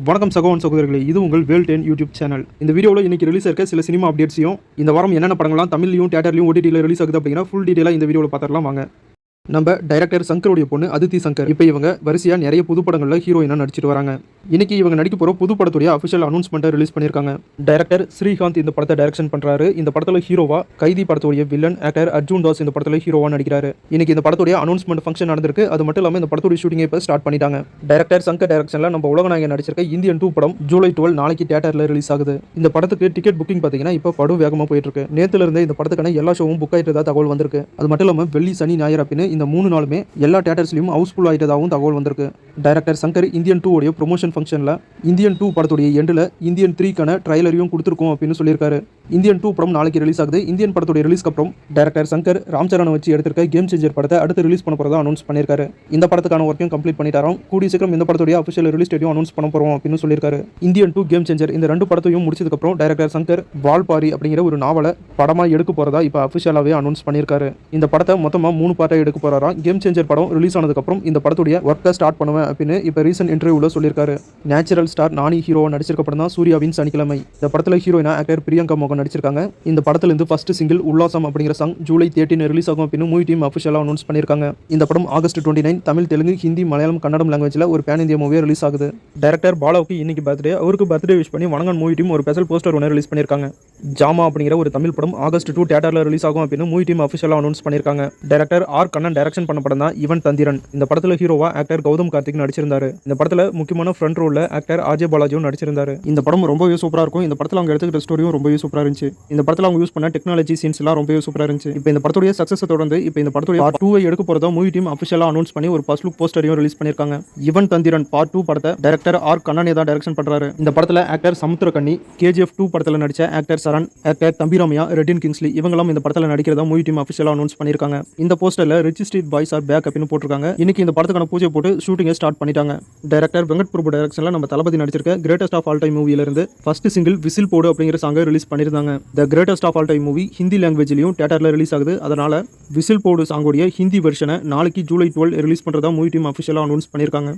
வணக்கம் சகோதரன் சகோதரர்களே, இது உங்கள் வேல் 10 யூடியூப் சேனல். இந்த வீடியோவில் இன்னைக்கு ரிலீஸ் இருக்க சில சினிமா அப்டேட்ஸையும், இந்த வாரம் என்னென்ன படங்கள்லாம் தமிழ்லையும் தியேட்டர்லையும் ஓடிடியில் ரிலீஸ் ஆகுது அப்படிங்கிற ஃபுல் டீட்டெயிலாக இந்த வீடியோவில் பார்த்துடலாம் வாங்க. நம்ம டைரக்டர் சங்கருடைய பொண்ணு அதித்தி சங்கர் இப்போ இவங்க வரிசையாக நிறைய புது படங்களில் ஹீரோயினாக நடிச்சிட்டு வராங்க. இன்னைக்கு இவங்க நடிக்க போகிற புது படத்துடைய அஃபிஷியல் அனௌன்ஸ்மெண்ட்டை ரிலீஸ் பண்ணியிருக்காங்க. டைரக்டர் ஸ்ரீகாந்த் இந்த படத்தை டைரக்ஷன் பண்ணுறாரு. இந்த படத்தில் ஹீரோவா கைதி படத்துடைய வில்லன் ஆக்டர் அர்ஜுன் தாஸ் இந்த படத்தில் ஹீரோவா நடிக்கிறாரு. இன்னைக்கு இந்த படத்துடைய அனௌன்ஸ்மெண்ட் ஃபங்க்ஷன் நடந்திருக்கு. அது மட்டும் இல்லாமல் இந்த படத்துடைய ஷூட்டிங்கை இப்போ ஸ்டார்ட் பண்ணிட்டாங்க. டைரக்டர் சங்கர் டைரக்ஷனில் நம்ம உலகநாயகன் நடிச்சிருக்க இந்தியன் 2 படம் ஜூலை 12 நாளைக்கு தியேட்டரில் ரிலீஸ் ஆகுது. இந்த படத்துக்கு டிக்கெட் புக்கிங் பார்த்தீங்கன்னா இப்போ படம் வேகமாக போயிட்டு இருக்கு. நேற்றுல இருந்தே இந்த படத்துக்கான எல்லா ஷோவும் புக் ஆகிட்டதா தகவல் வந்திருக்கு. அது மட்டும் இல்லாமல் வெள்ளி சனி ஞாயிறு அப்படின்னு இந்த 3 நாளுமே எல்லா தியேட்டர்ஸ்லையும் ஹவுஸ்ஃபுல் ஆகிட்டதாகவும் தகவல் வந்திருக்கு. டைரக்டர் சங்கர் இந்தியன் 2 உடைய ப்ரொமோஷன் ஃபங்க்ஷனில் இந்தியன் 2 படத்துடைய எண்டில் இந்தியன் 3க்கான ட்ரைலரையும் கொடுத்துருக்கோம் அப்படின்னு சொல்லியிருக்காரு. இந்தியன் 2 படம் நாளைக்கு ரிலீஸ் ஆகுது. இந்தியன் படத்துடைய ரிலீஸ்க்கு அப்புறம் டைரக்டர் சங்கர் ராம் சரணை வச்சு எடுத்திருக்க கேம் சேஞ்சர் படத்தை அடுத்து ரிலீஸ் பண்ண போறதா அனௌன்ஸ் பண்ணியிருக்காரு. இந்த படத்துக்கான ஒர்க்கையும் கம்ப்ளீட் பண்ணிட்டாராம். கூடிய சீக்கிரம் இந்த படத்துடைய அஃபிஷியல் ரிலீஸ் டேட்டையும் அனௌன்ஸ் பண்ண போறோம் அப்படின்னு சொல்லியிருக்காரு. இந்தியன் 2 கேம் சேஞ்சர் இந்த 2 படத்தையும் முடிச்சதுக்கப்புறம் டைரக்டர் சங்கர் வால்பாரி அப்படிங்கிற ஒரு நாவலை படமாக எடுக்க போறதா இப்போ அஃபிஷியலாகவே அனௌன்ஸ் பண்ணியிருக்காரு. இந்த படத்தை மொத்தமாக 3 பார்ட்டாக எடுக்க போறாராம். கேம் சேஞ்சர் படம் ரிலீஸ் ஆனதுக்கப்புறம் இந்த படத்துடைய ஒர்க்கை ஸ்டார்ட் பண்ணுவேன் அப்படின்னு இப்போ ரீசன்ட் இன்டர்வியூவில் சொல்லியிருக்காரு. நேச்சுரல் ஸ்டார் நானி ஹீரோவை நடிச்சிருக்க படம் தான் சூர்யாவின் சனிக்கிழமை. இந்த படத்தில் ஹீரோயினா ஆக்டர் பிரியங்கா மோகன் நடிச்சிருக்காங்க. இந்த படத்திலிருந்து ஃபர்ஸ்ட் சிங்கிள் உல்லாசம் அப்படிங்கிற சாங் ஜூலை 13 ரிலீஸ் ஆகும் அப்படின்னு மூவி டீம் அஃபிஷியலாக அனௌன்ஸ் பண்ணியிருக்காங்க. இந்த படம் ஆகஸ்ட் 29 தமிழ், தெலுங்கு, ஹிந்தி, மலையாளம், கன்னடம் லாங்குவேஜில் ஒரு பேன் இந்தியா மூவியாக ரிலீஸ் ஆகுது. டைரக்டர் பாலாவுக்கு இன்னைக்கு பர்த்டே. அவருக்கு பர்த்டே விஷ் பண்ணி வணங்கன் மூவி டீம் ஒரு ஸ்பெஷல் போஸ்டர் ஒன்று ரிலீஸ் பண்ணியிருக்காங்க. ஜாமா அப்படிங்கிற ஒரு தமிழ் படம் ஆகஸ்ட் 2 தியேட்டரில் ரிலீஸ் ஆகும் அப்படின்னு மூவி டீம் அஃபிஷியலாக அனௌன்ஸ் பண்ணியிருக்காங்க. டைரக்டர் ஆர் கண்ணன் டைரக்ஷன் பண்ண படம் தான் இவன் தந்திரன். இந்த படத்தில் ஹீரோவா ஆக்டர் கௌதம் கார்த்திக் நடிச்சிருந்தாரு. இந்த படத்தில் முக்கியமான ஃப்ரண்ட் ரோலில் ஆக்டர் ஆர்ஜே பாலாஜியும் நடிச்சிருந்தாரு. இந்த படம் ரொம்பவே சூப்பராக இருக்கும். இந்த படத்தில் அவங்க எடுத்துக்கிட்ட ஸ்டோரியும் ரொம்பவே சூப்பராக இருந்துச்சு. இந்த படத்தில் அவங்க யூஸ் பண்ண டெக்னாலஜி சீன்ஸ் எல்லாம் ரொம்பவே சூப்பராக இருந்துச்சு. இப்போ இந்த படத்துடைய சக்ஸஸை தொடர்ந்து இப்போ இந்த படத்துடைய பார்ட் 2 எடுக்க போறதா மூவி டீம் அஃபிஷியலாக அனௌன்ஸ் பண்ணி ஒரு ஃபர்ஸ்ட் லுக் போஸ்டரையும் ரிலீஸ் பண்ணியிருக்காங்க. இவன் தந்திரன் பார்ட் 2 படத்தை டைரக்டர் ஆர் கண்ணனே தான் டைரக்ஷன் பண்றாரு. இந்த படத்தில் ஆக்டர் சமுத்திரக்கண்ணி, KGF 2 படத்தில் நடிச்ச ஆக்டர் சரண், ஆக்டர் தம்பிராமையா, ரெட்டின் கிங்ஸ்லி இவங்களும் இந்த படத்தில் நடிக்கிறதா மூவி டீம் அஃபிஷியலாக அனௌன்ஸ் பண்ணியிருக்காங்க. இந்த போஸ்டரில் rich street boys are back அப்படின்னு போட்டிருக்காங்க. இன்னைக்கு இந்த படத்துக்கான பூஜை போட்டு ஷூட்டிங்கை ஸ்டார்ட் பண்ணிட்டாங்க. டைரக்டர் வெங்கட் பிரபு டைரக்ஷனில் நம்ம தளபதி நடிச்சிருக்க கிரேட்டஸ்ட் ஆஃப் ஆல் டைம் மூவியிலிருந்து ஃபர்ஸ்ட் சிங்கிள் விசில் போடு அப்படிங்கிற சாங்கை ரிலீஸ் பண்ணியிருந்தாங்க. The greatest of all time movie Hindi லாங்குவேஜ்லையும் தியேட்டரில் ரிலீஸ் ஆகுது. அதனால விசில் போடு சாங்கோடைய ஹிந்தி வெர்ஷனை நாளைக்கு ஜூலை 12 ரிலீஸ் பண்ணுறதா மூவி டீம் அஃபிஷியலாக அனௌன்ஸ் பண்ணியிருக்காங்க.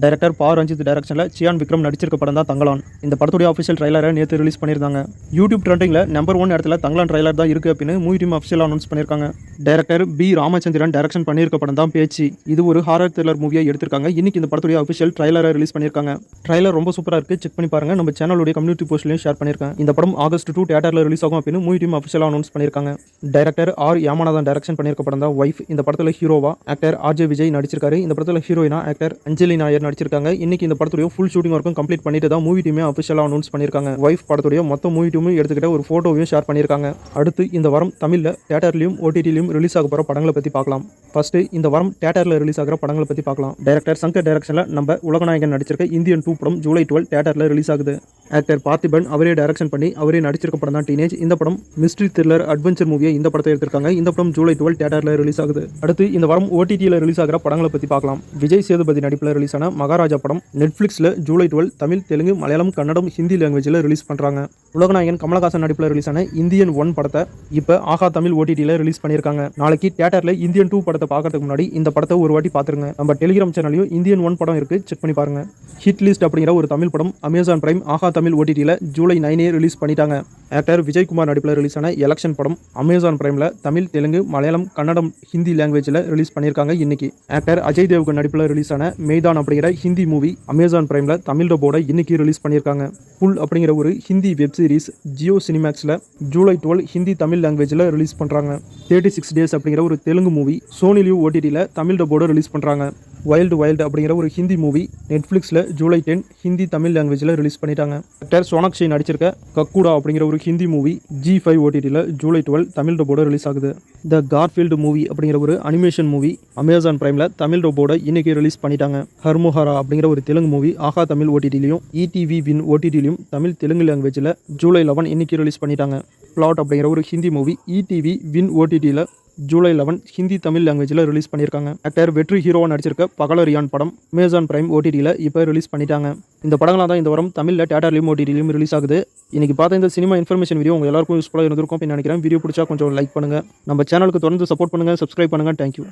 டைரக்டர் பா ரஞ்சித் டைரக்ஷனில் சியான் விக்ரம் நடிச்சிருக்க படம் தான் தங்கலான். இந்த படத்துடைய அஃபிஷியல் ட்ரைலரை நேற்று ரிலீஸ் பண்ணியிருந்தாங்க. யூடியூப் ட்ரெண்டிங்கில் நம்பர் 1 இடத்துல தங்கலான் ட்ரைலர் தான் இருக்குது அப்படின்னு மூவி டீம் அஃபிஷியலாக அனௌன்ஸ் பண்ணியிருக்காங்க. டைரக்டர் பி ராமச்சந்திரன் டைரக்ஷன் பண்ணியிருக்க படம் தான் பேச்சு. இது ஒரு ஹாரர் த்ரில்லர் மூவியாக எடுத்திருக்காங்க. இன்னைக்கு இந்த படத்துடைய அஃபிஷியல் ட்ரைலரை ரிலீஸ் பண்ணியிருக்காங்க. ட்ரைலர் ரொம்ப சூப்பராக இருக்குது, செக் பண்ணி பாருங்க. நம்ம சேனலுடைய கம்யூனிட்டி போஸ்ட்லையும் ஷேர் பண்ணியிருக்கேன். இந்த படம் ஆகஸ்ட் 2 தியேட்டரில் ரிலீஸ் ஆகும் அப்படின்னு மூவி டீம் அஃபிஷியலாக அனௌன்ஸ் பண்ணியிருக்காங்க. டைரக்டர் ஆர் யாமநாதன் டைரக்ஷன் பண்ணியிருக்க படம் தான் ஒய்ஃப். இந்த படத்தில் ஹீரோவா ஆக்டர் ஆர்ஜே விஜய் நடிச்சிருக்காரு. இந்த படத்தில் ஹீரோயினா ஆக்டர் அஞ்சலி நாயர் நடிச்சிருக்காங்க. இன்னைக்கு இந்த படத்துடைய ஃபுல் ஷூட்டிங் ஒர்க்கும் கம்ப்ளீட் பண்ணிட்டு தான் மூவி டீமே அஃபிஷியலாக அனௌன்ஸ் பண்ணியிருக்காங்க. ஒய்ஃப் படத்துடைய மொத்த மூவி டீமும் எடுத்துக்கிட்ட ஒரு ஃபோட்டோவையும் ஷேர் பண்ணியிருக்காங்க. அடுத்து இந்த வாரம் தமிழில் தியேட்டர்லையும் ஓடிடிலையும் ரிலீஸ் ஆக போகிற படங்களை பற்றி பார்க்கலாம். ஃபர்ஸ்ட் இந்த வாரம் தியேட்டரில் ரிலீஸ் ஆகிற படங்களை பற்றி பார்க்கலாம். டைரக்டர் சங்கர் டைரக்ஷனில் நம்ம உலகநாயகன் நடிச்சிருக்க இந்தியன் 2 படம் ஜூலை 12 தியேட்டரில் ரிலீஸ் ஆகுது. ஆக்டர் பார்த்திபன் அவரே டைரக்ஷன் பண்ணி அவரே நடிச்சிருக்க படம் தான் டீனேஜ். இந்த படம் மிஸ்ட்ரி த்ரில்லர் அட்வென்ச்சர் மூவியை இந்த படத்தை எடுத்திருக்காங்க. இந்த படம் ஜூலை 12 தியேட்டரில் ரிலீஸ் ஆகுது. அடுத்து இந்த வாரம் ஓடிடியில் ரிலீஸ் ஆகிற படங்களை பற்றி பார்க்கலாம். விஜய் சேதுபதி நடிப்பில் ரிலீஸ் ஆன மகாராஜா படம் நெட்ஃப்ளிக்ஸில் ஜூலை 12 தமிழ், தெலுங்கு, மலையாளம், கன்னடம், ஹிந்தி லாங்குவேஜில் ரிலீஸ் பண்ணுறாங்க. உலகநாயகன் கமலஹாசன் நடிப்பில் ரிலீஸ் ஆன இந்தியன் 1 படத்தை இப்போ ஆஹா தமிழ் ஓடிடியில் ரிலீஸ் பண்ணியிருக்காங்க. நாளைக்கு தியேட்டரில் இந்தியன் 2 படத்தை பார்க்கறதுக்கு முன்னாடி இந்த படத்தை ஒரு வாட்டி பார்த்துருங்க. நம்ம டெலிகிராம் சேனலையும் இந்தியன் 1 படம் இருக்குது, செக் பண்ணி பாருங்க. ஹிட் லிஸ்ட் அப்படிங்கிற ஒரு தமிழ் படம் அமேசான் பிரைம் ஆஹா தமிழ் ஓடிடியில் ஜூலை 9 ரிலீஸ் பண்ணிட்டாங்க. ஆக்டர் விஜய்குமார் நடிப்பில் ரிலீஸ் ஆன எலெக்ஷன் படம் அமேசான் பிரைமில் தமிழ், தெலுங்கு, மலையாளம், கன்னடம், ஹிந்தி லாங்குவேஜில் ரிலீஸ் பண்ணியிருக்காங்க. இன்னைக்கு ஆக்டர் அஜய் தேவ்கன் நடிப்பில் ரிலீஸ் ஆன மெய்தான் அப்படிங்கிற ஹிந்தி மூவி அமேசான் பிரைமில் தமிழ் டப்போட இன்னைக்கு ரிலீஸ் பண்ணியிருக்காங்க. புல் அப்படிங்கிற ஒரு ஹிந்தி வெப் சீரிஸ் ஜியோ சினிமேக்ஸில் ஜூலை 12 ஹிந்தி தமிழ் லாங்குவேஜில் ரிலீஸ் பண்ணுறாங்க. 36 டேஸ் அப்படிங்கிற ஒரு தெலுங்கு மூவி சோனி லிவ் ஓடிடியில் தமிழ் டப்போட ரிலீஸ் பண்ணுறாங்க. வைல்டு அப்படிங்கிற ஒரு ஹிந்தி மூவி நெட்ஃப்ளிக்ஸில் ஜூலை 10 ஹிந்தி தமிழ் லாங்குவேஜில் ரிலீஸ் பண்ணிட்டாங்க. ஆக்டர் சோனாக்ஷி நடிச்சிருக்க கக்குடா அப்படிங்கிற ஒரு ஹிந்தி மூவி G5 ஓடிடியில் ஜூலை 12 தமிழ் டப்போட ரிலீஸ் ஆகுது. த கார்ஃபீல்டு மூவி அப்படிங்கிற ஒரு அனிமேஷன் மூவி அமேசான் பிரைமில் தமிழ் டப்போட இன்னைக்கு ரிலீஸ் பண்ணிட்டாங்க. ஹர்முஹரா அப்படிங்கிற ஒரு தெலுங்கு மூவி ஆஹா தமிழ் ஓடிடிலையும் ETV வின் ஓடிடிலையும் தமிழ், தெலுங்கு லாங்குவேஜில் ஜூலை 11 இன்னைக்கு ரிலீஸ் பண்ணிட்டாங்க. பிளாட் அப்படிங்கிற ஒரு ஹிந்தி மூவி ETV வின் ஓடிடியில் ஜூலை 11 ஹிந்தி தமிழ் லாங்குவேஜில் ரிலீஸ் பண்ணியிருக்காங்க. ஆக்டர் வெற்றி ஹீரோவாக நடிச்சிருக்க பகலரியான் படம் அமேசான் பிரைம் ஓடிடியில் இப்போ ரிலீஸ் பண்ணிட்டாங்க. இந்த படங்களாக தான் இந்த வாரம் தமிழில் தியேட்டர்லையும் ஓடிடிலையும் ரிலீஸ் ஆகுது. இன்னைக்கு பார்த்த இந்த சினிமா இன்ஃபர்மேஷன் வீடியோ உங்கள் எல்லாருக்கும் யூஸ்ஃபுல்லாக இருந்திருக்கும் அப்படின்னு நினைக்கிறேன். வீடியோ பிடிச்சா கொஞ்சம் லைக் பண்ணுங்கள். நம்ம சேனலுக்கு தொடர்ந்து சப்போர்ட் பண்ணுங்கள், சப்ஸ்கிரைப் பண்ணுங்கள். தேங்க்யூ.